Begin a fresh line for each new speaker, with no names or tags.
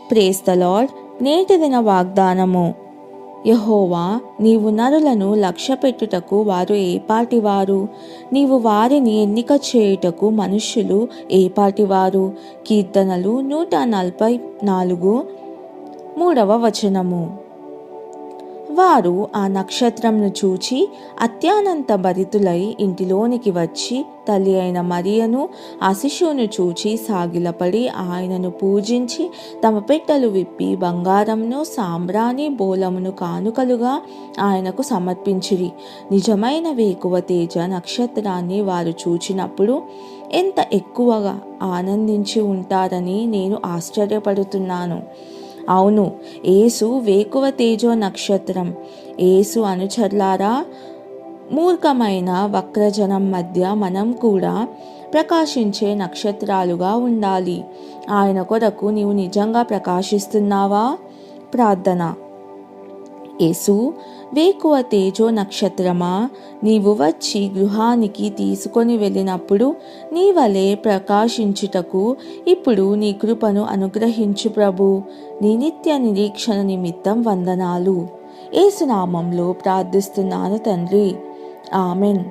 Praise the lord. నేటి దిన వాగ్దానము. యెహోవా, నీవు నరులను లక్ష్యపెట్టుటకు వారు ఏపాటివారు? నీవు వారిని ఎన్నిక చేయుటకు మనుష్యులు ఏపాటివారు? కీర్తనలు 144 3వ వచనము. వారు ఆ నక్షత్రంను చూచి అత్యానంత భరితులై ఇంటిలోనికి వచ్చి తల్లి అయిన మరియను ఆ శిశువును చూచి సాగిలపడి ఆయనను పూజించి తమ పెట్టెలు విప్పి బంగారంను సాంబ్రాణి బోలమును కానుకలుగా ఆయనకు సమర్పించిరి. నిజమైన వేకువ తేజ నక్షత్రాన్ని వారు చూచినప్పుడు ఎంత ఎక్కువగా ఆనందించి ఉంటారని నేను ఆశ్చర్యపడుతున్నాను. అవును, యేసు వేకువ తేజో నక్షత్రం. యేసు అనుచరులారా, మూర్ఖమైన వక్రజనం మధ్య మనం కూడా ప్రకాశించే నక్షత్రాలుగా ఉండాలి. ఆయన కొరకు నీవు నిజంగా ప్రకాశిస్తున్నావా? ప్రార్థన. యేసు, వేకువ తేజో నక్షత్రమా, నీవు వచ్చి గృహానికి తీసుకొని వెళ్ళినప్పుడు నీ వలె ప్రకాశించుటకు ఇప్పుడు నీ కృపను అనుగ్రహించు ప్రభు. నీ నిత్య నిరీక్షణ నిమిత్తం వందనాలు. యేసు నామంలో ప్రార్థిస్తున్నాను తండ్రి. ఆమెన్.